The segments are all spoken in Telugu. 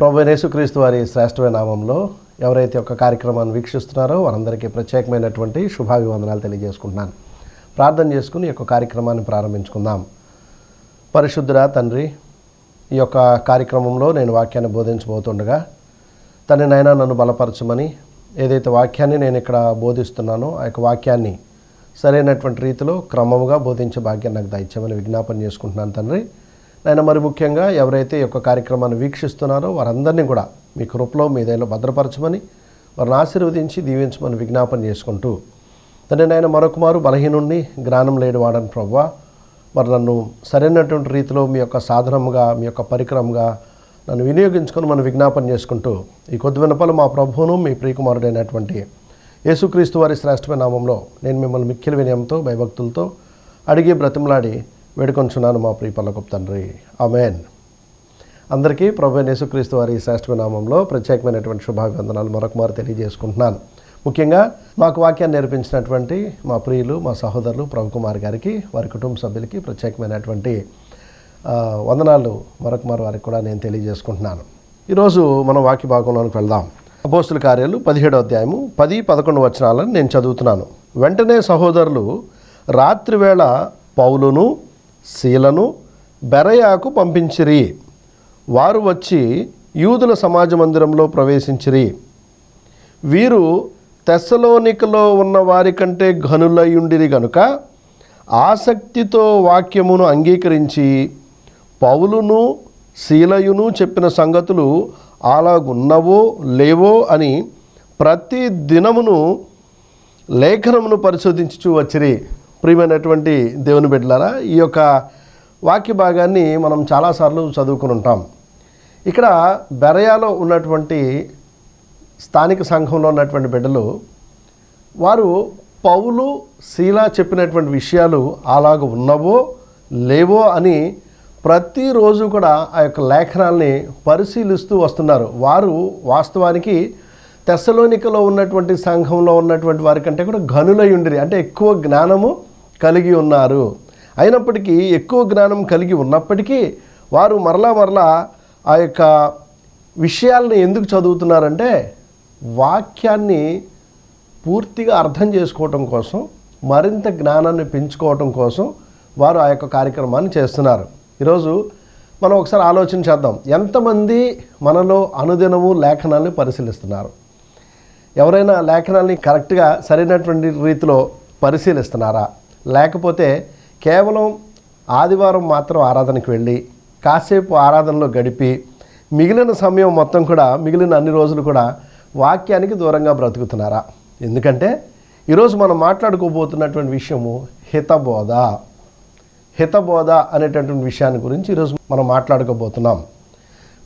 ప్రభువైన యేసుక్రీస్తు వారి శ్రేష్టమైన నామంలో ఎవరైతే ఒక కార్యక్రమాన్ని వీక్షిస్తున్నారో వారందరికీ ప్రత్యేకమైనటువంటి శుభాభివందనాలు తెలియజేసుకుంటున్నాను. ప్రార్థన చేసుకుని ఈ యొక్క కార్యక్రమాన్ని ప్రారంభించుకుందాం. పరిశుద్ధుడా తండ్రి, ఈ యొక్క కార్యక్రమంలో నేను వాక్యాన్ని బోధించబోతుండగా తండ్రి నాయనా నన్ను బలపరచమని, ఏదైతే వాక్యాన్ని నేను ఇక్కడ బోధిస్తున్నానో ఆ యొక్క వాక్యాన్ని సరైనటువంటి రీతిలో క్రమముగా బోధించే భాగ్యాన్ని నాకు దయచేయమని విజ్ఞాపన చేసుకుంటున్నాను తండ్రి. నేను మరి ముఖ్యంగా ఎవరైతే ఈ యొక్క కార్యక్రమాన్ని వీక్షిస్తున్నారో వారందరినీ కూడా మీ కృపలో మీ దయలో భద్రపరచమని, వారిని ఆశీర్వదించి దీవించమని విజ్ఞాపన చేసుకుంటూ తండ్రి నాయన మరొక మారు బలహీనుణ్ణి జ్ఞానం లేని వాడని ప్రభువా, మరి నన్ను సరైనటువంటి రీతిలో మీ యొక్క సాధనముగా మీ యొక్క పరికరంగా నన్ను వినియోగించుకొని మనం విజ్ఞాపన చేసుకుంటూ ఈ కొద్ది వినపలు మా ప్రభువును మీ ప్రియకుమారుడైనటువంటి యేసుక్రీస్తు వారి శ్రేష్టమైన నామంలో నేను మిమ్మల్ని మిక్కిలి వినయంతో భయభక్తులతో అడిగి బ్రతిమలాడి వేడుకొంచున్నాను మా ప్రియ పరలోకపు తండ్రి. ఆమేన్. అందరికీ ప్రభువైన యేసుక్రీస్తు వారి శ్రేష్టమైన నామంలో ప్రత్యేకమైనటువంటి శుభాభివందనాలు మరొకమారు తెలియజేసుకుంటున్నాను. ముఖ్యంగా మాకు వాక్యాన్ని నేర్పించినటువంటి మా ప్రియులు, మా సహోదరులు ప్రభుకుమార్ గారికి, వారి కుటుంబ సభ్యులకి ప్రత్యేకమైనటువంటి వందనాలు మరొకమారు వారికి కూడా నేను తెలియజేసుకుంటున్నాను. ఈరోజు మనం వాక్య భాగంలోనికి వెళ్దాం. అపోస్తుల కార్యాలు 17వ అధ్యాయము 10-11 వచనాలను నేను చదువుతున్నాను. వెంటనే సహోదరులు రాత్రివేళ పౌలును శీలను బెరయాకు పంపించిరి. వారు వచ్చి యూదుల సమాజ మందిరంలో ప్రవేశించిరి. వీరు తెస్సలోనికలో ఉన్న వారి కంటే ఘనులయుండిరి గనుక ఆసక్తితో వాక్యమును అంగీకరించి పౌలును శీలయును చెప్పిన సంగతులు అలాగున్నవో లేవో అని ప్రతి దినమును లేఖనమును పరిశోధించుచూ వచ్చిరి. ప్రియమైనటువంటి దేవుని బిడ్డలారా, ఈ యొక్క వాక్య భాగాన్ని మనం చాలాసార్లు చదువుకుని ఉంటాం. ఇక్కడ బెరయాలో ఉన్నటువంటి స్థానిక సంఘంలో ఉన్నటువంటి బిడ్డలు వారు పౌలు శీల చెప్పినటువంటి విషయాలు అలాగ ఉన్నవో లేవో అని ప్రతిరోజు కూడా ఆ యొక్క లేఖనాల్ని పరిశీలిస్తూ వస్తున్నారు. వారు వాస్తవానికి తెస్సలోనికలో ఉన్నటువంటి సంఘంలో ఉన్నటువంటి వారి కంటే కూడా ఘనులై ఉండిరి, అంటే ఎక్కువ జ్ఞానము కలిగి ఉన్నారు. అయినప్పటికీ ఎక్కువ జ్ఞానం కలిగి ఉన్నప్పటికీ వారు మరలా ఆ యొక్క విషయాలను ఎందుకు చదువుతున్నారంటే వాక్యాన్ని పూర్తిగా అర్థం చేసుకోవటం కోసం, మరింత జ్ఞానాన్ని పెంచుకోవటం కోసం వారు ఆ యొక్క కార్యక్రమాన్ని చేస్తున్నారు. ఈరోజు మనం ఒకసారి ఆలోచన చేద్దాం. ఎంతమంది మనలో అనుదినము లేఖనాల్ని పరిశీలిస్తున్నారు? ఎవరైనా లేఖనాల్ని కరెక్ట్గా సరైనటువంటి రీతిలో పరిశీలిస్తున్నారా? లేకపోతే కేవలం ఆదివారం మాత్రం ఆరాధనకు వెళ్ళి కాసేపు ఆరాధనలో గడిపి మిగిలిన సమయం మొత్తం కూడా, మిగిలిన అన్ని రోజులు కూడా వాక్యానికి దూరంగా బ్రతుకుతున్నారా? ఎందుకంటే ఈరోజు మనం మాట్లాడుకోబోతున్నటువంటి విషయము హితబోధ అనేటటువంటి విషయాన్ని గురించి ఈరోజు మనం మాట్లాడుకోబోతున్నాం.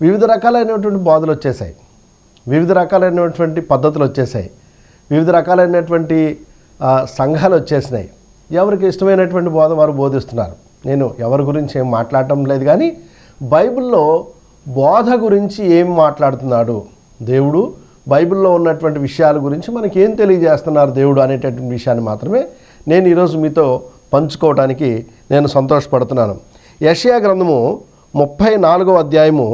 వివిధ రకాలైనటువంటి బోధలు వచ్చేసాయి, వివిధ రకాలైనటువంటి పద్ధతులు వచ్చేసాయి, వివిధ రకాలైనటువంటి సంఘాలు వచ్చేసినాయి. ఎవరికి ఇష్టమైనటువంటి బోధ వారు బోధిస్తున్నారు. నేను ఎవరి గురించి ఏం మాట్లాడటం లేదు, కానీ బైబిల్లో బోధ గురించి ఏం మాట్లాడుతున్నాడు దేవుడు, బైబిల్లో ఉన్నటువంటి విషయాల గురించి మనకి ఏం తెలియజేస్తున్నారు దేవుడు అనేటటువంటి విషయాన్ని మాత్రమే నేను ఈరోజు మీతో పంచుకోవడానికి నేను సంతోషపడుతున్నాను. యెషయా గ్రంథము 34వ అధ్యాయము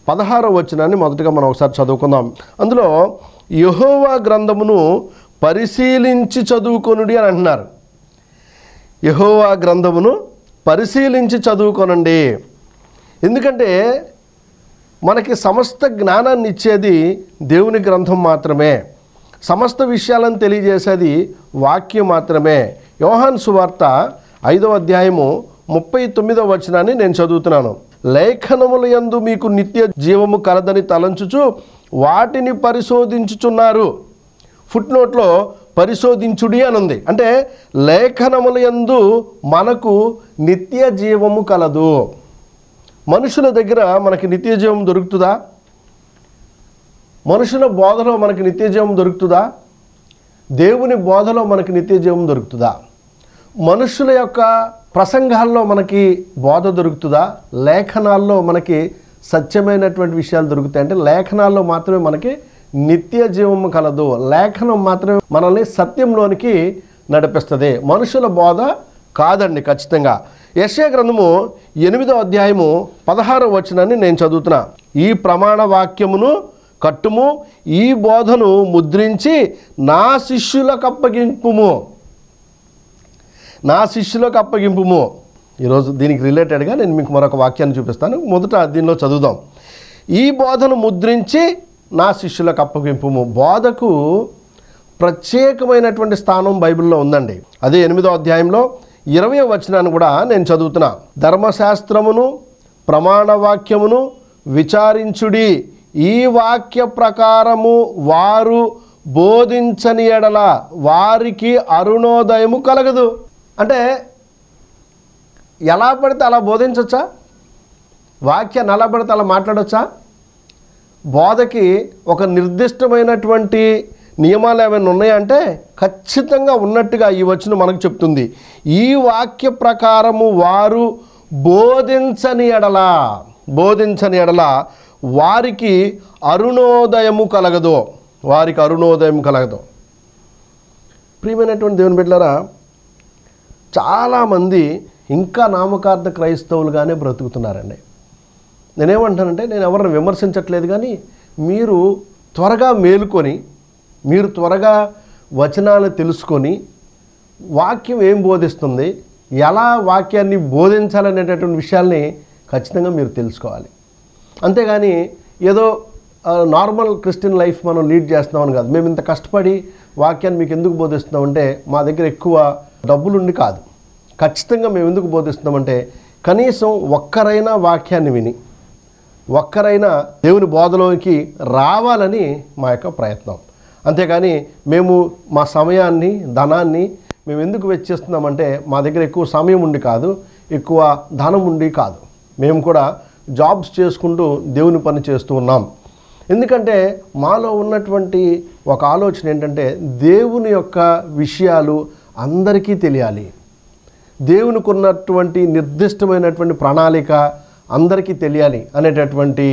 16వ వచనాన్ని మొదటగా మనం ఒకసారి చదువుకుందాం. అందులో యెహోవా గ్రంథమును పరిశీలించి చదువుకొనుడి అని అంటున్నారు. యెహోవా గ్రంథమును పరిశీలించి చదువుకొనండి. ఎందుకంటే మనకి సమస్త జ్ఞానాన్ని ఇచ్చేది దేవుని గ్రంథం మాత్రమే, సమస్త విషయాలను తెలియజేసేది వాక్యం మాత్రమే. యోహాను సువార్త 5వ అధ్యాయము 39వ వచనాన్ని నేను చదువుతున్నాను. లేఖనముల యందు మీకు నిత్య జీవము కలదని తలంచుచు వాటిని పరిశోధించుచున్నారు. ఫుట్ నోట్లో పరిశోధించుడి అని ఉంది. అంటే లేఖనముల యందు మనకు నిత్య జీవము కలదు. మనుషుల దగ్గర మనకి నిత్య జీవం దొరుకుతుందా? మనుషుల బోధలో మనకి నిత్య జీవం దొరుకుతుందా? దేవుని బోధలో మనకి నిత్య జీవం దొరుకుతుందా? మనుషుల యొక్క ప్రసంగాల్లో మనకి బోధ దొరుకుతుందా? లేఖనాల్లో మనకి సత్యమైనటువంటి విషయాలు దొరుకుతాయి. అంటే లేఖనాల్లో మాత్రమే మనకి నిత్య జీవము కలదు. లేఖనం మాత్రమే మనల్ని సత్యంలోనికి నడిపిస్తుంది, మనుషుల బోధ కాదండి ఖచ్చితంగా. యెషయా గ్రంథము 8వ అధ్యాయము 16వ వచనాన్ని నేను చదువుతున్నా. ఈ ప్రమాణ వాక్యమును కట్టుము, ఈ బోధను ముద్రించి నా శిష్యులకు అప్పగింపుము. నా శిష్యులకు అప్పగింపుము. ఈరోజు దీనికి రిలేటెడ్గా నేను మీకు మరొక వాక్యాన్ని చూపిస్తాను. మొదట దీనిలో చదువుదాం. ఈ బోధను ముద్రించి నా శిష్యులకు అప్పగింపుము. బోధకు ప్రత్యేకమైనటువంటి స్థానం బైబిల్లో ఉందండి. అదే 8వ అధ్యాయంలో 20వ వచనాన్ని కూడా నేను చదువుతున్నా. ధర్మశాస్త్రమును ప్రమాణ వాక్యమును విచారించుడి, ఈ వాక్య ప్రకారము వారు బోధించని ఎడల వారికి అరుణోదయము కలగదు. అంటే ఎలా పడితే అలా బోధించవచ్చా? వాక్యాన్ని ఎలా పడితే అలా మాట్లాడవచ్చా? బోధకి ఒక నిర్దిష్టమైనటువంటి నియమాలు ఏమైనా ఉన్నాయంటే ఖచ్చితంగా ఉన్నట్టుగా ఈ వచనం మనకు చెప్తుంది. ఈ వాక్య ప్రకారము వారు బోధించని ఎడల వారికి అరుణోదయము కలగదు. వారికి అరుణోదయం కలగదు. ప్రియమైనటువంటి దేవుని బిడ్డలారా, చాలామంది ఇంకా నామకార్థ క్రైస్తవులుగానే బ్రతుకుతున్నారండి. నేనేమంటానంటే, నేను ఎవరిని విమర్శించట్లేదు, కానీ మీరు త్వరగా మేలుకొని, మీరు త్వరగా వచనాలు తెలుసుకొని వాక్యం ఏం బోధిస్తుంది, ఎలా వాక్యాన్ని బోధించాలనేటటువంటి విషయాల్ని ఖచ్చితంగా మీరు తెలుసుకోవాలి. అంతేగాని ఏదో నార్మల్ క్రిస్టియన్ లైఫ్ మనం లీడ్ చేస్తున్నామని కాదు. మేము ఇంత కష్టపడి వాక్యాన్ని మీకు ఎందుకు బోధిస్తున్నామంటే మా దగ్గర ఎక్కువ డబ్బులుండి కాదు. ఖచ్చితంగా మేము ఎందుకు బోధిస్తున్నామంటే కనీసం ఒక్కరైనా వాక్యాన్ని విని ఒక్కరైనా దేవుని బోధలోకి రావాలని మా యొక్క ప్రయత్నం. అంతేగాని మేము మా సమయాన్ని, ధనాన్ని మేము ఎందుకు వెచ్చిస్తున్నామంటే మా దగ్గర ఎక్కువ సమయం ఉండి కాదు, ఎక్కువ ధనం ఉండి కాదు. మేము కూడా జాబ్స్ చేసుకుంటూ దేవుని పని చేస్తూ ఉన్నాం. ఎందుకంటే మాలో ఉన్నటువంటి ఒక ఆలోచన ఏంటంటే దేవుని యొక్క విషయాలు అందరికీ తెలియాలి, దేవునికి ఉన్నటువంటి నిర్దిష్టమైనటువంటి ప్రణాళిక అందరికీ తెలియాలి అనేటటువంటి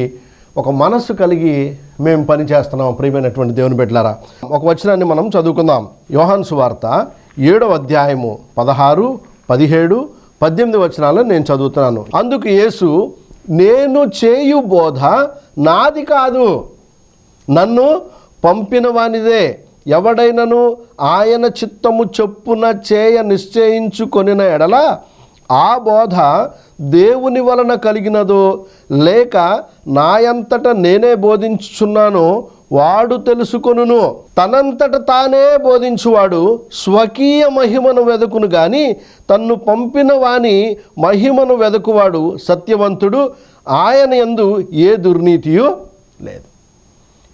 ఒక మనస్సు కలిగి మేము పని చేస్తున్నాం. ప్రియమైనటువంటి దేవుని బిడ్డలారా, ఒక వచనాన్ని మనం చదువుకుందాం. యోహాను సువార్త 7వ అధ్యాయము 16, 17, 18 వచనాలను నేను చదువుతున్నాను. అందుకు యేసు, నేను చేయు బోధ నాది కాదు, నన్ను పంపిన వానిదే. ఎవడైనను ఆయన చిత్తము చొప్పున చేయ నిశ్చయించుకొనిన ఎడల ఆ బోధ దేవుని వలన కలిగినదో లేక నాయంతట నేనే బోధించుచున్నానో వాడు తెలుసుకొనును. తనంతట తానే బోధించువాడు స్వకీయ మహిమను వెదకును గాని తన్ను పంపిన వాని మహిమను వెదకువాడు సత్యవంతుడు, ఆయన యందు ఏ దుర్నీతియు లేదు.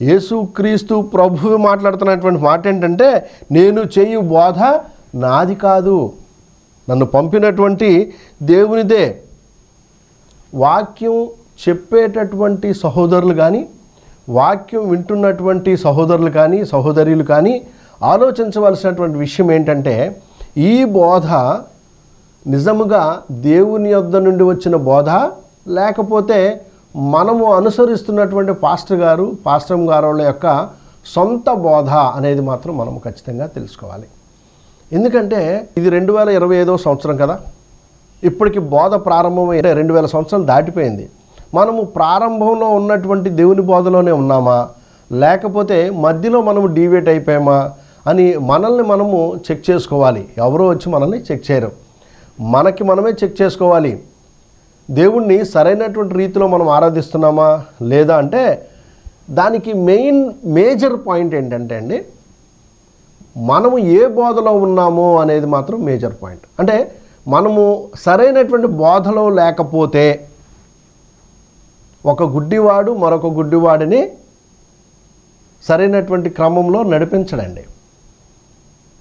యేసుక్రీస్తు ప్రభువు మాట్లాడుతున్నటువంటి మాట ఏంటంటే, నేను చేయు బోధ నాది కాదు, నన్ను పంపినటువంటి దేవునిదే. వాక్యం చెప్పేటటువంటి సహోదరులు కానీ, వాక్యం వింటున్నటువంటి సహోదరులు కానీ, సహోదరులు కానీ ఆలోచించవలసినటువంటి విషయం ఏంటంటే, ఈ బోధ నిజముగా దేవుని యొద్ద నుండి వచ్చిన బోధ, లేకపోతే మనము అనుసరిస్తున్నటువంటి పాస్టర్ గారు, పాస్టర్ గారు యొక్క సొంత బోధ అనేది మాత్రం మనం ఖచ్చితంగా తెలుసుకోవాలి. ఎందుకంటే ఇది 2025వ సంవత్సరం కదా. ఇప్పటికి బోధ ప్రారంభమైతే 2000 సంవత్సరాలు దాటిపోయింది. మనము ప్రారంభంలో ఉన్నటువంటి దేవుని బోధలోనే ఉన్నామా, లేకపోతే మధ్యలో మనము డీవేట్ అయిపోయామా అని మనల్ని మనము చెక్ చేసుకోవాలి. ఎవరో వచ్చి మనల్ని చెక్ చేయరు, మనకి మనమే చెక్ చేసుకోవాలి. దేవుణ్ణి సరైనటువంటి రీతిలో మనం ఆరాధిస్తున్నామా లేదా అంటే దానికి మేజర్ పాయింట్ ఏంటంటే అండి, మనము ఏ బోధలో ఉన్నామో అనేది మాత్రం మేజర్ పాయింట్. అంటే మనము సరైనటువంటి బోధలో లేకపోతే ఒక గుడ్డివాడు మరొక గుడ్డివాడిని సరైనటువంటి క్రమంలో నడిపించడండి.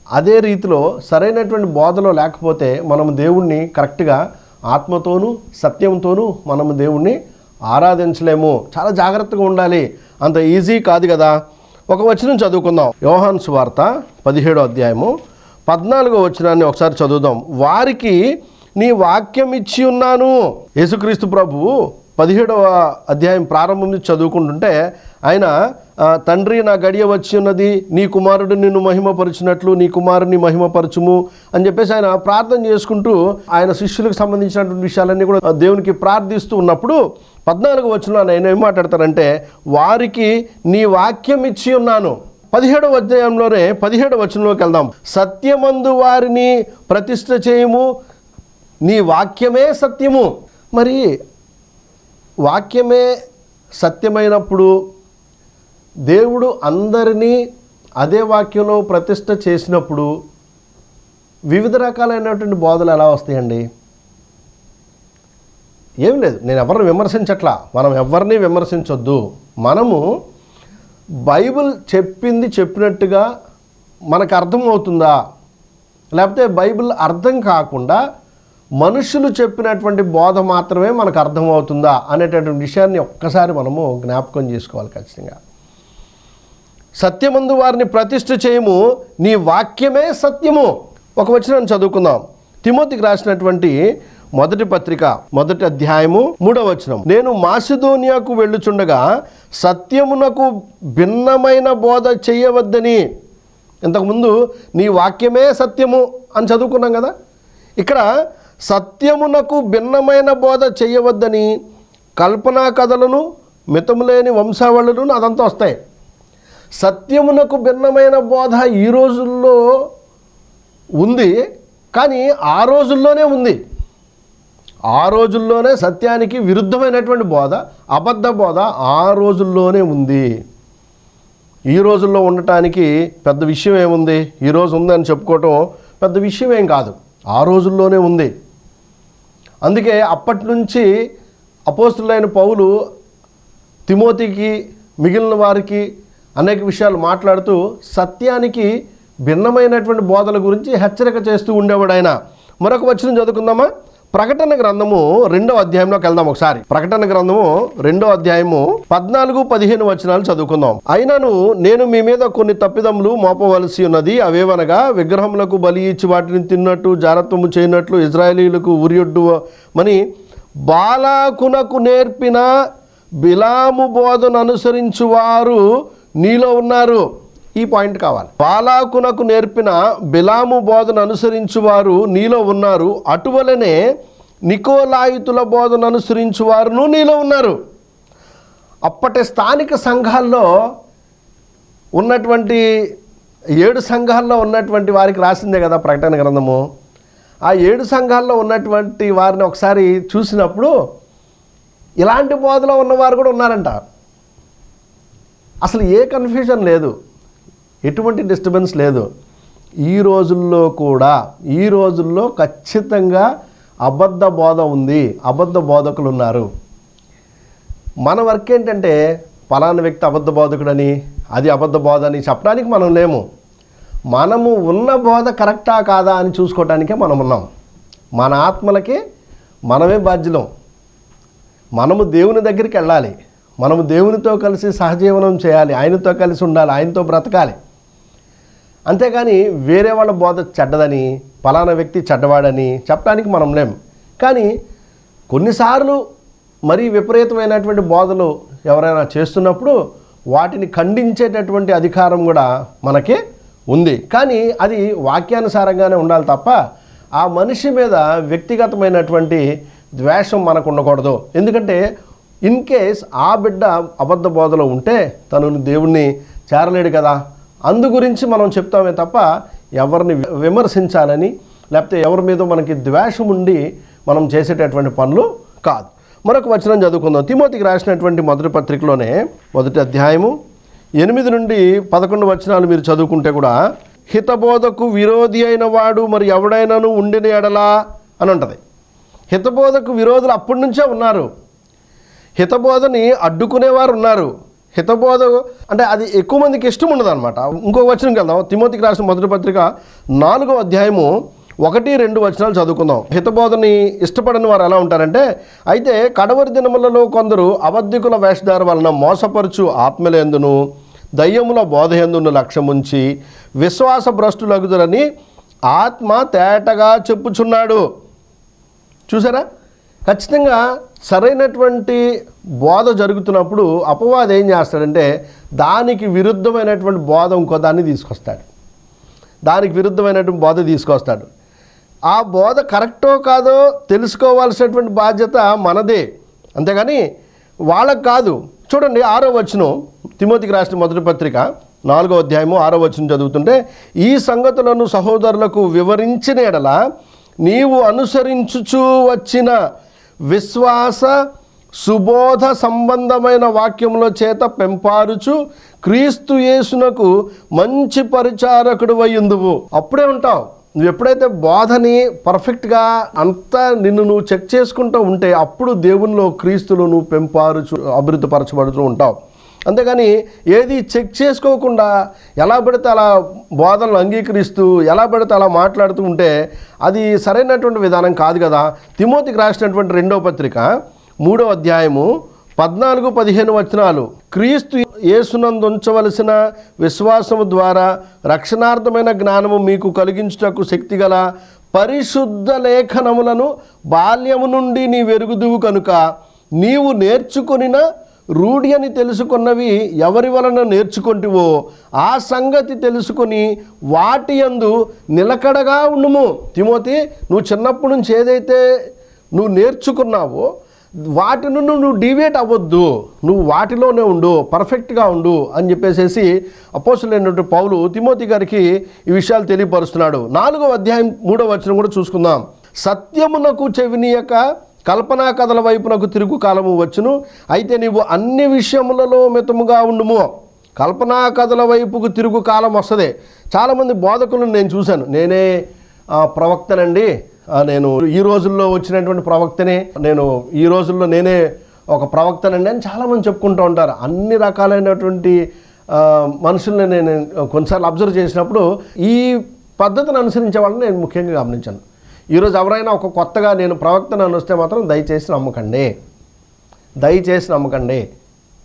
అదే రీతిలో సరైనటువంటి బోధలో లేకపోతే మనము దేవుణ్ణి కరెక్ట్గా ఆత్మతోనూ సత్యంతోనూ మనము దేవుణ్ణి ఆరాధించలేము. చాలా జాగ్రత్తగా ఉండాలి. అంత ఈజీ కాదు కదా. ఒక వచనం చదువుకుందాం. యోహాను సువార్త 17వ అధ్యాయము 14వ వచనాన్ని ఒకసారి చదువుదాం. వారికి నీ వాక్యం ఇచ్చి ఉన్నాను. యేసుక్రీస్తు ప్రభువు 17వ అధ్యాయం ప్రారంభం నుంచి చదువుకుంటుంటే ఆయన, తండ్రి నా గడియ వచ్చి ఉన్నది, నీ కుమారుడు నిన్ను మహిమపరచినట్లు నీ కుమారుని మహిమపరచుము అని చెప్పేసి ఆయన ప్రార్థన చేసుకుంటూ ఆయన శిష్యులకు సంబంధించినటువంటి విషయాలన్నీ కూడా దేవునికి ప్రార్థిస్తూ ఉన్నప్పుడు 14వ వచనంలో ఆయన ఏం మాట్లాడతారంటే, వారికి నీ వాక్యం ఇచ్చి ఉన్నాను. 17వ అధ్యాయంలోనే 17వ వచనంలోకి వెళ్దాం. సత్యమందు వారిని ప్రతిష్ఠ చేయము, నీ వాక్యమే సత్యము. మరి వాక్యమే సత్యమైనప్పుడు దేవుడు అందరినీ అదే వాక్యంలో ప్రతిష్ఠ చేసినప్పుడు వివిధ రకాలైనటువంటి బోధలు ఎలా వస్తాయండి? ఏం లేదు, నేను ఎవరిని విమర్శించట్లా, మనం ఎవరిని విమర్శించొద్దు. మనము బైబిల్ చెప్పింది చెప్పినట్టుగా మనకు అర్థమవుతుందా, లేకపోతే బైబిల్ అర్థం కాకుండా మనుషులు చెప్పినటువంటి బోధ మాత్రమే మనకు అర్థమవుతుందా అనేటటువంటి విషయాన్ని ఒక్కసారి మనము జ్ఞాపకం చేసుకోవాలి ఖచ్చితంగా. సత్యమందు వారిని ప్రతిష్ఠ చేయము, నీ వాక్యమే సత్యము. ఒక వచనం చదువుకుందాం. తిమోతికి రాసినటువంటి మొదటి పత్రిక 1వ అధ్యాయము 3వ వచనం. నేను మాసిదోనియాకు వెళ్ళుచుండగా సత్యమునకు భిన్నమైన బోధ చేయవద్దని. ఇంతకుముందు నీ వాక్యమే సత్యము అని చదువుకున్నాం కదా. ఇక్కడ సత్యమునకు భిన్నమైన బోధ చేయవద్దని కల్పనా కథలను, మితములేని వంశావళులను అదంతా వస్తాయి. సత్యమునకు భిన్నమైన బోధ ఈ రోజుల్లో ఉంది, కానీ ఆ రోజుల్లోనే ఉంది. ఆ రోజుల్లోనే సత్యానికి విరుద్ధమైనటువంటి బోధ, అబద్ధ బోధ ఆ రోజుల్లోనే ఉంది. ఈ రోజుల్లో ఉండటానికి పెద్ద విషయం ఏముంది? ఈరోజు ఉందని చెప్పుకోవటం పెద్ద విషయం ఏం కాదు, ఆ రోజుల్లోనే ఉంది. అందుకే అప్పటి నుంచి అపోస్తులైన పౌలు తిమోతికి, మిగిలిన వారికి అనేక విషయాలు మాట్లాడుతూ సత్యానికి భిన్నమైనటువంటి బోధల గురించి హెచ్చరిక చేస్తూ ఉండేవాడు ఆయన. మరొక వచనం చదువుకుందామా? ప్రకటన గ్రంథము 2వ అధ్యాయంలోకి వెళ్దాం ఒకసారి. ప్రకటన గ్రంథము 2వ అధ్యాయము 14-15 వచనాలు చదువుకుందాం. అయినను నేను మీ మీద కొన్ని తప్పిదములు మోపవలసి ఉన్నది. అవేవనగా విగ్రహములకు బలి ఇచ్చి వాటిని తిన్నట్టు, జారత్వము చేయనట్లు, ఇజ్రాయేలీలకు ఉరియొడ్డు మని బాలాకునకు నేర్పిన బిలాము బోధను అనుసరించువారు నీలో ఉన్నారు. ఈ పాయింట్ కావాలి. బాలాకునకు నేర్పిన బిలాము బోధను అనుసరించువారు నీలో ఉన్నారు, అటువలనే నికోలాయితుల బోధను అనుసరించువారును నీలో ఉన్నారు. అప్పటి స్థానిక సంఘాల్లో ఉన్నటువంటి 7 సంఘాల్లో ఉన్నటువంటి వారికి రాసిందే కదా ప్రకటన గ్రంథము. ఆ 7 సంఘాల్లో ఉన్నటువంటి వారిని ఒకసారి చూసినప్పుడు ఇలాంటి బోధలో ఉన్నవారు కూడా ఉన్నారంట. అసలు ఏ కన్ఫ్యూజన్ లేదు, ఎటువంటి డిస్టర్బెన్స్ లేదు. ఈ రోజుల్లో కూడా, ఈ రోజుల్లో ఖచ్చితంగా అబద్ధ బోధ ఉంది, అబద్ధ బోధకులు ఉన్నారు. మన వర్క్ ఏంటంటే పలానా వ్యక్తి అబద్ధ బోధకుడని, అది అబద్ధ బోధ అని చెప్పడానికి మనం లేము. మనము ఉన్న బోధ కరెక్టా కాదా అని చూసుకోవటానికే మనం ఉన్నాం. మన ఆత్మలకి మనమే బాధ్యులం. మనము దేవుని దగ్గరికి వెళ్ళాలి, మనము దేవునితో కలిసి సహజీవనం చేయాలి, ఆయనతో కలిసి ఉండాలి, ఆయనతో బ్రతకాలి. అంతేగాని వేరే వాళ్ళ బోధ చెడ్డదని, పలానా వ్యక్తి చెడ్డవాడని చెప్పడానికి మనం లేం. కానీ కొన్నిసార్లు మరీ విపరీతమైనటువంటి బోధలు ఎవరైనా చేస్తున్నప్పుడు వాటిని ఖండించేటటువంటి అధికారం కూడా మనకి ఉంది. కానీ అది వాక్యానుసారంగానే ఉండాలి తప్ప ఆ మనిషి మీద వ్యక్తిగతమైనటువంటి ద్వేషం మనకు ఉండకూడదు. ఎందుకంటే ఇన్ కేస్ ఆ బిడ్డ అబద్ధ బోధలో ఉంటే తను దేవుణ్ణి చేరలేడు కదా, అందు గురించి మనం చెప్తామే తప్ప ఎవరిని విమర్శించాలని లేకపోతే ఎవరి మీద మనకి ద్వేషం ఉండి మనం చేసేటటువంటి పనులు కాదు. మరొక వచనం చదువుకుందాం. తిమోతికి రాసినటువంటి మొదటి పత్రికలోనే 1వ అధ్యాయము 8-11 వచనాలు మీరు చదువుకుంటే కూడా, హితబోధకు విరోధి అయిన వాడు మరి ఎవడైనాను ఉండిన ఎడలా అని ఉంటుంది. హితబోధకు విరోధులు అప్పటి నుంచే ఉన్నారు, హితబోధని అడ్డుకునేవారు ఉన్నారు. హితబోధ అంటే అది ఎక్కువ మందికి ఇష్టం ఉండదు అనమాట. ఇంకో వచనంకి వెళ్దాం. తిమోతికి రాసిన మొదటి పత్రిక 4వ అధ్యాయము 1-2 వచనాలు చదువుకుందాం. హితబోధని ఇష్టపడని వారు ఎలా ఉంటారంటే, అయితే కడవరి దినములలో కొందరు అబద్ధికుల వేషధార వలన మోసపరుచు ఆత్మలందును దయ్యముల బోధ యందును లక్ష్యముంచి విశ్వాస భ్రష్టులగుదురని ఆత్మ తేటగా చెప్పుచున్నాడు. చూసారా? ఖచ్చితంగా సరైనటువంటి బోధ జరుగుతున్నప్పుడు అపవాది ఏం చేస్తాడంటే దానికి విరుద్ధమైనటువంటి బోధ ఇంకో దాన్ని తీసుకొస్తాడు, దానికి విరుద్ధమైనటువంటి బోధ తీసుకొస్తాడు. ఆ బోధ కరెక్టో కాదో తెలుసుకోవాల్సినటువంటి బాధ్యత మనదే. అంతేగాని వాళ్ళకు కాదు. చూడండి 6వ వచనం, తిమోతికి రాసిన మొదటి పత్రిక 4వ అధ్యాయము 6వ వచనం చదువుతుంటే, ఈ సంగతులను సహోదరులకు వివరించిన ఎడల నీవు అనుసరించుచూ వచ్చిన విశ్వాస సుబోధ సంబంధమైన వాక్యముల చేత పెంపారుచు క్రీస్తు యేసునకు మంచి పరిచారకుడు అయ్యుందువు. అప్పుడే ఉంటావు. నువ్వు ఎప్పుడైతే బోధని పర్ఫెక్ట్గా అంతా నిన్ను నువ్వు చెక్ చేసుకుంటూ ఉంటే అప్పుడు దేవునిలో క్రీస్తులో నువ్వు పెంపారుచు అభివృద్ధిపరచబడుతూ ఉంటావు. అంతేగాని ఏది చెక్ చేసుకోకుండా ఎలా పడితే అలా బోధనలు అంగీకరిస్తూ ఎలా పడితే అలా మాట్లాడుతూ ఉంటే అది సరైనటువంటి విధానం కాదు కదా. తిమోతికి రాసినటువంటి 2వ పత్రిక 3వ అధ్యాయము 14-15 వచనాలు, క్రీస్తు యేసునందు ఉంచవలసిన విశ్వాసము ద్వారా రక్షణార్థమైన జ్ఞానము మీకు కలిగించుటకు శక్తిగల పరిశుద్ధ లేఖనములను బాల్యము నుండి నీ వెరుగుదువు కనుక నీవు నేర్చుకొనిన రూఢి అని తెలుసుకున్నవి ఎవరి వలన నేర్చుకుంటువో ఆ సంగతి తెలుసుకొని వాటి యందు నిలకడగా ఉండుము. తిమోతి, నువ్వు చిన్నప్పటి నుంచి ఏదైతే నువ్వు నేర్చుకున్నావో వాటి నుండి నువ్వు డీవియేట్ అవ్వద్దు, నువ్వు వాటిలోనే ఉండు, పర్ఫెక్ట్గా ఉండు అని చెప్పేసి అపోస్తలుడైనటువంటి పౌలు తిమోతి గారికి ఈ విషయాలు తెలియపరుస్తున్నాడు. 4వ అధ్యాయం 3వ వచనం కూడా చూసుకుందాం. సత్యమునకు చెవినీయక కల్పనా కథల వైపునకు తిరుగు కాలము వచ్చును, అయితే నీవు అన్ని విషయములలో మితముగా ఉండుము. కల్పనా కథల వైపుకు తిరుగు కాలం వస్తుంది. చాలామంది బోధకులను నేను చూశాను. నేనే ప్రవక్తనండి, నేను ఈ రోజుల్లో వచ్చినటువంటి ప్రవక్తనే, నేను ఈ రోజుల్లో నేనే ఒక ప్రవక్తనండి అని చాలామంది చెప్పుకుంటూ ఉంటారు. అన్ని రకాలైనటువంటి మనుషుల్ని నేను కొన్నిసార్లు అబ్జర్వ్ చేసినప్పుడు ఈ పద్ధతిని అనుసరించే వాళ్ళని నేను ముఖ్యంగా గమనించాను. ఈరోజు ఎవరైనా ఒక కొత్తగా నేను ప్రవక్తను అని వస్తే మాత్రం దయచేసి నమ్మకండి.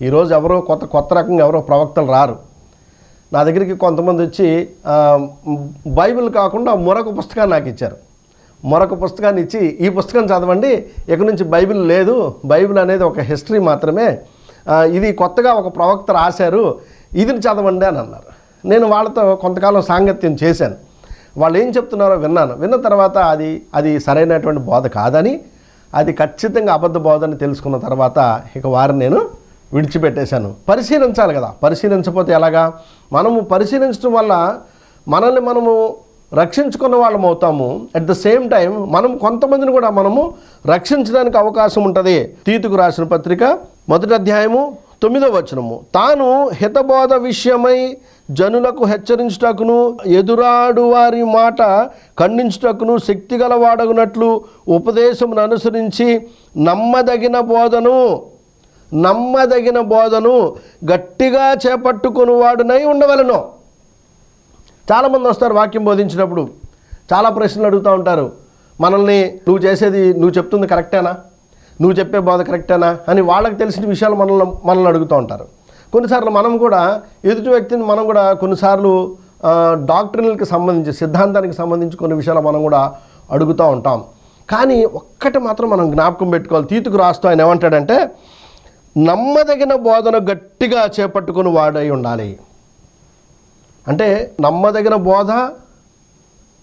ఈరోజు ఎవరో కొత్త రకంగా ఎవరో ప్రవక్తలు రారు. నా దగ్గరికి కొంతమంది వచ్చి బైబిల్ కాకుండా మరొక పుస్తకాన్ని నాకు ఇచ్చారు. మరొక పుస్తకాన్ని ఇచ్చి ఈ పుస్తకం చదవండి, ఇక నుంచి బైబిల్ లేదు, బైబిల్ అనేది ఒక హిస్టరీ మాత్రమే, ఇది కొత్తగా ఒక ప్రవక్త రాశారు, ఇది చదవండి అని అన్నారు. నేను వాళ్ళతో కొంతకాలం సాంగత్యం చేశాను. వాళ్ళు ఏం చెప్తున్నారో విన్న తర్వాత అది సరైనటువంటి బోధ కాదని, అది ఖచ్చితంగా అబద్ధ బోధని తెలుసుకున్న తర్వాత ఇక వారిని నేను విడిచిపెట్టేశాను. పరిశీలించాలి కదా, పరిశీలించకపోతే ఎలాగా? మనము పరిశీలించడం వల్ల మనల్ని మనము రక్షించుకున్న వాళ్ళం అవుతాము. అట్ ద సేమ్ టైం మనం కొంతమందిని కూడా మనము రక్షించడానికి అవకాశం ఉంటుంది. తీతుకు రాసిన పత్రిక 1వ అధ్యాయము 9వ వచనము, తాను హితబోధ విషయమై జనులకు హెచ్చరించుటకును ఎదురాడు వారి మాట ఖండించుటకును శక్తిగల వాడగునట్లు ఉపదేశమును అనుసరించి నమ్మదగిన బోధను గట్టిగా చేపట్టుకుని వాడునై ఉండవలెను. చాలామంది వస్తారు వాక్యం బోధించినప్పుడు చాలా ప్రశ్నలు అడుగుతూ ఉంటారు. మనల్ని నువ్వు చెప్తుంది కరెక్టేనా, నువ్వు చెప్పే బోధ కరెక్టేనా అని వాళ్ళకి తెలిసిన విషయాలు మనల్ని అడుగుతూ ఉంటారు. కొన్నిసార్లు మనం కూడా ఎదుటి వ్యక్తిని మనం కూడా కొన్నిసార్లు డాక్టరీలకు సంబంధించి సిద్ధాంతానికి సంబంధించి కొన్ని విషయాలు మనం కూడా అడుగుతూ ఉంటాం. కానీ ఒక్కటి మాత్రం మనం జ్ఞాపకం పెట్టుకోవాలి. తీతుకు రాస్తూ ఆయన ఏమంటాడంటే, నమ్మదగిన బోధన గట్టిగా చేపట్టుకుని వాడై ఉండాలి. అంటే నమ్మదగిన బోధ,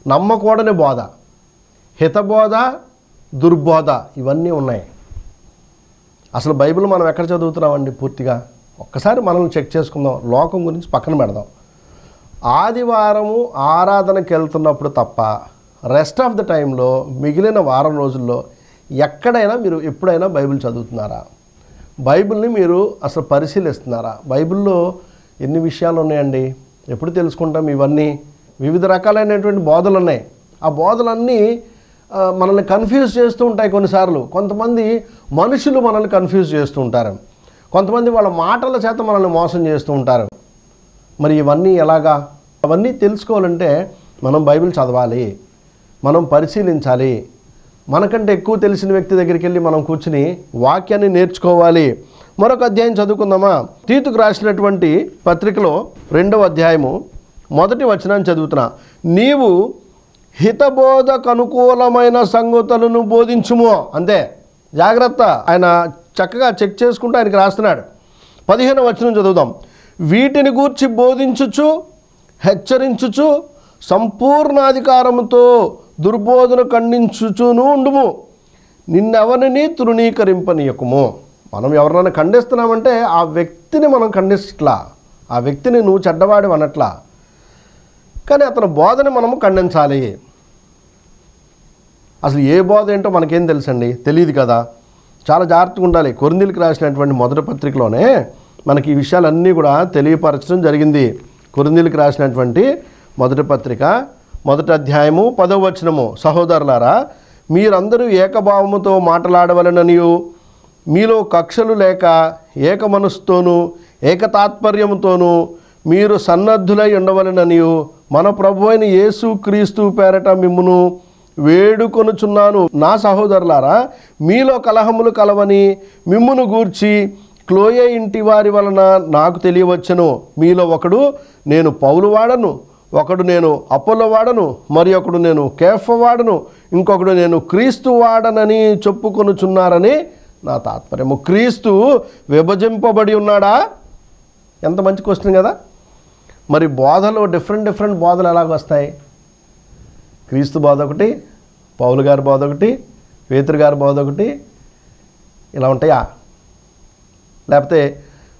నమ్మకూడని బోధ, హితబోధ, దుర్బోధ ఇవన్నీ ఉన్నాయి. అసలు బైబిల్ మనం ఎక్కడ చదువుతున్నామండి? పూర్తిగా ఒక్కసారి మనల్ని చెక్ చేసుకుందాం. లోకం గురించి పక్కన పెడదాం. ఆదివారము ఆరాధనకి వెళ్తున్నప్పుడు తప్ప రెస్ట్ ఆఫ్ ద టైంలో మిగిలిన వారం రోజుల్లో ఎక్కడైనా మీరు ఎప్పుడైనా బైబిల్ చదువుతున్నారా? బైబిల్ని మీరు అసలు పరిశీలిస్తున్నారా? బైబిల్లో ఎన్ని విషయాలు ఉన్నాయండి, ఎప్పుడు తెలుసుకుంటాం? ఇవన్నీ వివిధ రకాలైనటువంటి బోధలు ఉన్నాయి. ఆ బోధలన్నీ మనల్ని కన్ఫ్యూజ్ చేస్తూ ఉంటాయి. కొన్నిసార్లు కొంతమంది మనుషులు మనల్ని కన్ఫ్యూజ్ చేస్తూ ఉంటారు, కొంతమంది వాళ్ళ మాటల చేత మనల్ని మోసం చేస్తూ ఉంటారు. మరి ఇవన్నీ ఎలాగా? అవన్నీ తెలుసుకోవాలంటే మనం బైబిల్ చదవాలి, మనం పరిశీలించాలి. మనకంటే ఎక్కువ తెలిసిన వ్యక్తి దగ్గరికి వెళ్ళి మనం కూర్చుని వాక్యాన్ని నేర్చుకోవాలి. మరొక అధ్యాయం చదువుకుందామా? తీతుకు రాసినటువంటి పత్రికలో 2వ అధ్యాయము 1వ వచనాన్ని చదువుతున్నా. నీవు హితబోధకు అనుకూలమైన సంగతులను బోధించుము. అంతే, జాగ్రత్త. ఆయన చక్కగా చెక్ చేసుకుంటూ ఆయనకి రాస్తున్నాడు. 15వ వచనం చదువుదాం. వీటిని గూర్చి బోధించుచు హెచ్చరించుచు సంపూర్ణాధికారముతో దుర్బోధన ఖండించుచును ఉండుము, నిన్నెవరిని తృణీకరింపనీయకుము. మనం ఎవరినైనా ఖండిస్తున్నామంటే ఆ వ్యక్తిని మనం ఖండించట్లా, ఆ వ్యక్తిని నువ్వు చెడ్డవాడి అనట్లా, కానీ అతని బోధని మనము ఖండించాలి. అసలు ఏ బోధ ఏంటో మనకేం తెలుసండి, తెలియదు కదా. చాలా జాగ్రత్తగా ఉండాలి. కొరింథీయులకు రాసినటువంటి మొదటి పత్రికలోనే మనకి ఈ విషయాలన్నీ కూడా తెలియపరచడం జరిగింది. కొరింథీయులకు రాసినటువంటి మొదటి పత్రిక 1వ అధ్యాయము 10వ వచనము, సహోదరులారా మీరందరూ ఏకభావముతో మాట్లాడవలననియు మీలో కక్షలు లేక ఏక మనసుతోనూ ఏకతాత్పర్యముతోనూ మీరు సన్నద్ధులై ఉండవలననియు మన ప్రభువైన యేసు క్రీస్తు పేరట మిమ్మును వేడుకొనుచున్నాను. నా సహోదరులారా మీలో కలహములు కలవని మిమ్మును గూర్చి క్లోయే ఇంటి వారి వలన నాకు తెలియవచ్చును. మీలో ఒకడు నేను పౌలు వాడను, ఒకడు నేను అపోలో వాడను, మరి ఒకడు నేను కేఫ వాడను, ఇంకొకడు నేను క్రీస్తు వాడనని చెప్పుకొనుచున్నారని నా తాత్పర్యము. క్రీస్తు విభజింపబడి ఉన్నాడా? ఎంత మంచి క్వశ్చన్ కదా. మరి బోధలు డిఫరెంట్ బోధలు ఎలాగొస్తాయి? క్రీస్తు బోధ ఒకటి, పౌలు గారి బోధ ఒకటి, పేతురు గారి బోధ ఒకటి, ఇలా ఉంటాయా? లేకపోతే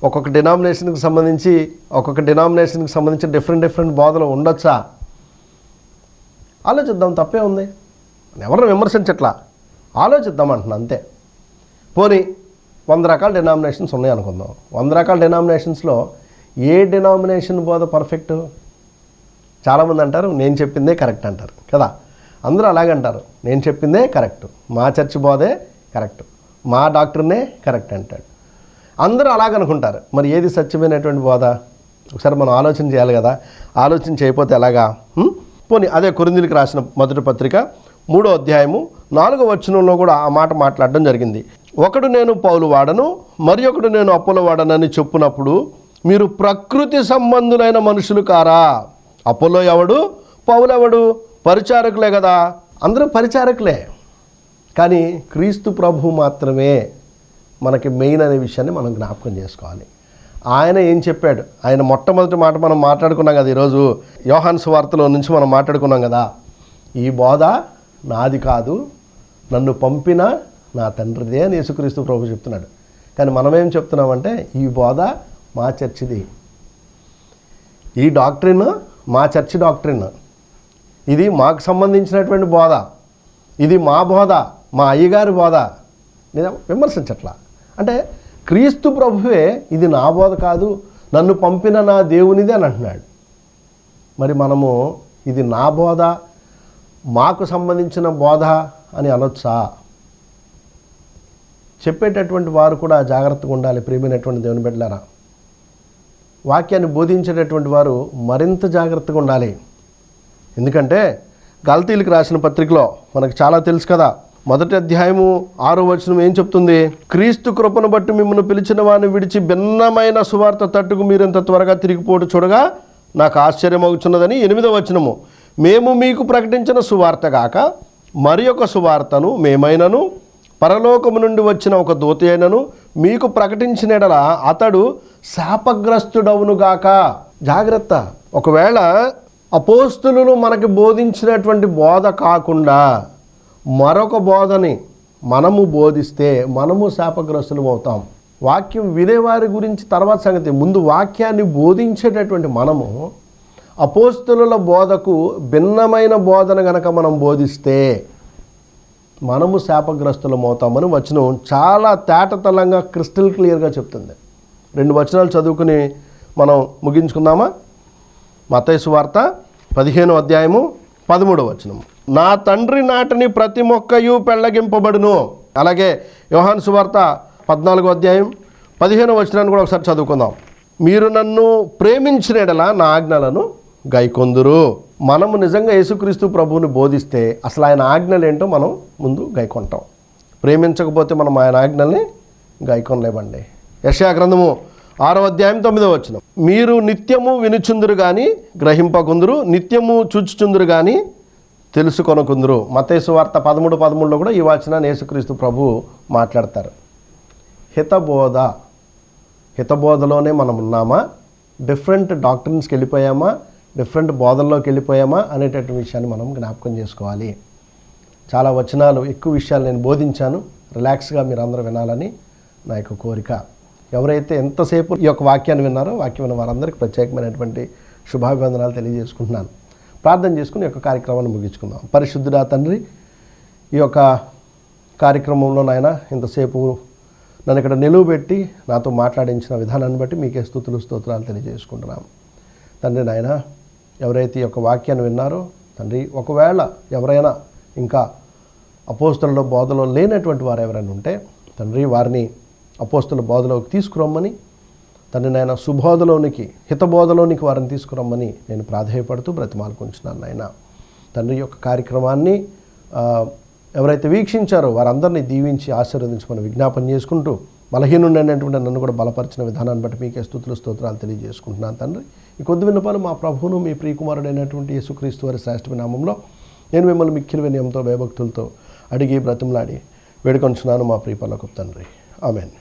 ఒక్కొక్క డినామినేషన్కి సంబంధించి డిఫరెంట్ బోధలు ఉండొచ్చా? ఆలోచిద్దాం, తప్పే ఉంది. ఎవరిని విమర్శించట్లా, ఆలోచిద్దాం అంటున్నా అంతే. పోనీ 100 రకాల డినామినేషన్స్ ఉన్నాయి అనుకుందాం. 100 రకాల డినామినేషన్స్లో ఏ డినామినేషన్ బోధ పర్ఫెక్ట్? చాలామంది అంటారు నేను చెప్పిందే కరెక్ట్ అంటారు కదా. అందరూ అలాగంటారు, నేను చెప్పిందే కరెక్ట్, మా చర్చ్ బోధే కరెక్ట్, మా డాక్టర్నే కరెక్ట్ అంటాడు. అందరూ అలాగనుకుంటారు. మరి ఏది సత్యమైనటువంటి బోధ? ఒకసారి మనం ఆలోచన చేయాలి కదా. ఆలోచన చేయకపోతే ఎలాగా? పోనీ అదే కొరింథీయులకు రాసిన మొదటి పత్రిక 3వ అధ్యాయము 4వ వచనంలో కూడా ఆ మాట మాట్లాడడం జరిగింది. ఒకడు నేను పౌలు వాడను, మరి ఒకడు నేను అపోలో వాడనని చెప్పునప్పుడు మీరు ప్రకృతి సంబంధులైన మనుషులు కారా? అపోలో ఎవడు, పౌలు ఎవడు? పరిచారకులే కదా. అందరూ పరిచారకులే, కానీ క్రీస్తు ప్రభు మాత్రమే మనకి మెయిన్ అనే విషయాన్ని మనం జ్ఞాపకం చేసుకోవాలి. ఆయన ఏం చెప్పాడు? ఆయన మొట్టమొదటి మాట మనం మాట్లాడుకున్నాం కదా ఈరోజు, యోహాను సువార్తలో నుంచి మనం మాట్లాడుకున్నాం కదా. ఈ బోధ నాది కాదు, నన్ను పంపిన నా తండ్రిదే అని యేసుక్రీస్తు ప్రభు చెప్తున్నాడు. కానీ మనమేం చెప్తున్నామంటే ఈ బోధ మా చర్చిది, ఈ డాక్ట్రిన్ మా చర్చి డాక్ట్రిన్, ఇది మాకు సంబంధించినటువంటి బోధ, ఇది మా బోధ, మా అయ్యగారి బోధ. నేను విమర్శించట్లా. అంటే క్రీస్తు ప్రభువే ఇది నా బోధ కాదు, నన్ను పంపిన నా దేవునిది అని అంటున్నాడు. మరి మనము ఇది నా బోధ, మాకు సంబంధించిన బోధ అని అనొచ్చా? చెప్పేటటువంటి వారు కూడా జాగ్రత్తగా ఉండాలి. ప్రియమైనటువంటి దేవుని బిడ్డలారా, వాక్యాన్ని బోధించేటటువంటి వారు మరింత జాగ్రత్తగా ఉండాలి. ఎందుకంటే గలతీయులకు రాసిన పత్రికలో మనకు చాలా తెలుసు కదా. 1వ అధ్యాయము 6వ వచనం ఏం చెప్తుంది? క్రీస్తు కృపను బట్టి మిమ్మల్ని పిలిచిన వారిని విడిచి భిన్నమైన సువార్త తట్టుకు మీరెంత త్వరగా తిరిగిపోటు చూడగా నాకు ఆశ్చర్యమవుతున్నదని 8వ వచనము. మేము మీకు ప్రకటించిన సువార్త గాక మరి ఒక సువార్తను మేమైనను పరలోకము నుండి వచ్చిన ఒక దూత అయినను మీకు ప్రకటించిన అతడు శాపగ్రస్తుడవునుగాక. జాగ్రత్త. ఒకవేళ అపోస్తులు మనకి బోధించినటువంటి బోధ కాకుండా మరొక బోధని మనము బోధిస్తే మనము శాపగ్రస్తులు అవుతాం. వాక్యం వినేవారి గురించి తర్వాత సంగతి, ముందు వాక్యాన్ని బోధించేటటువంటి మనము అపోస్తుల బోధకు భిన్నమైన బోధన గనక మనం బోధిస్తే మనము శాపగ్రస్తులం అవుతామని వచనం చాలా తేటతలంగా క్రిస్టల్ క్లియర్గా చెప్తుంది. 2 వచనాలు చదువుకుని మనం ముగించుకుందామా? మత్తయి సువార్త 15వ అధ్యాయము 13వ వచనం. నా తండ్రి నాటిని ప్రతి మొక్కయు పెళ్ళగింపబడును. అలాగే యోహాను సువార్త 14వ అధ్యాయం 15వ వచనాన్ని కూడా ఒకసారి చదువుకుందాం. మీరు నన్ను ప్రేమించిన యెడల నా ఆజ్ఞలను గైకొందురు. మనము నిజంగా యేసుక్రీస్తు ప్రభువుని బోధిస్తే అసలు ఆయన ఆజ్ఞలు ఏంటో మనం ముందు గైకొంటాం. ప్రేమించకపోతే మనం ఆయన ఆజ్ఞల్ని గైకొనలేమండి. యెషయా గ్రంథము 6వ అధ్యాయం 9వ వచనం. మీరు నిత్యము వినుచుందురు కానీ గ్రహింపకుందురు, నిత్యము చూచుచుందురు కానీ తెలుసుకొనకుందురు. మత్తయి సువార్త 13:13లో కూడా ఈ వచనాన్ని యేసుక్రీస్తు ప్రభు మాట్లాడతారు. హితబోధలోనే మనం ఉన్నామా, డిఫరెంట్ డాక్టర్స్కి వెళ్ళిపోయామా, డిఫరెంట్ బోధల్లోకి వెళ్ళిపోయామా అనేటటువంటి విషయాన్ని మనం జ్ఞాపకం చేసుకోవాలి. చాలా వచనాలు, ఎక్కువ విషయాలు నేను బోధించాను. రిలాక్స్గా మీరు అందరూ వినాలని నా యొక్క కోరిక. ఎవరైతే ఎంతసేపు ఈ యొక్క వాక్యాన్ని విన్నారో వాక్యం విన్న వారందరికీ ప్రత్యేకమైనటువంటి శుభాభివందనాలు తెలియజేసుకుంటున్నాను. ప్రార్థన చేసుకుని ఈ యొక్క కార్యక్రమాన్ని ముగించుకుందాం. పరిశుద్ధుడా తండ్రి, ఈ యొక్క కార్యక్రమంలో నాయన ఇంతసేపు నన్ను ఇక్కడ నిలువబెట్టి నాతో మాట్లాడించిన విధానాన్ని బట్టి మీకే స్తుతులు స్తోత్రాలు తెలియజేసుకుంటున్నాం తండ్రి. నాయన ఎవరైతే ఈ యొక్క వాక్యాన్ని విన్నారో తండ్రి, ఒకవేళ ఎవరైనా ఇంకా అపోస్తలుల బోధలో లేనటువంటి వారు ఎవరైనా ఉంటే తండ్రి, వారిని అపోస్తలుల బోధలోకి తీసుకురమ్మని తండ్రి నాయన, సుబోధలోనికి హితబోధలోనికి వారిని తీసుకురమ్మని నేను ప్రాధేయపడుతూ బ్రతిమాలుకుంటున్నాను నాయన. తండ్రి యొక్క కార్యక్రమాన్ని ఎవరైతే వీక్షించారో వారందరినీ దీవించి ఆశీర్వదించమని విజ్ఞాపన చేసుకుంటూ, బలహీనుడైనటువంటి నన్ను కూడా బలపరిచిన విధానాన్ని బట్టి మీకే స్తుతులు స్తోత్రాలు తెలియజేసుకుంటున్నాను తండ్రి. ఈ కొద్ది విన్నపాలు మా ప్రభువును మీ ప్రియకుమారుడైనటువంటి యేసుక్రీస్తు వారి శ్రేష్ఠమైన నామంలో నేను మిమ్మల్ని మిక్కిలి వినయంతో భయభక్తులతో అడిగి బ్రతిమలాడి వేడుకొంచున్నాను మా ప్రియ పరలోకపు తండ్రి. ఆమేన్.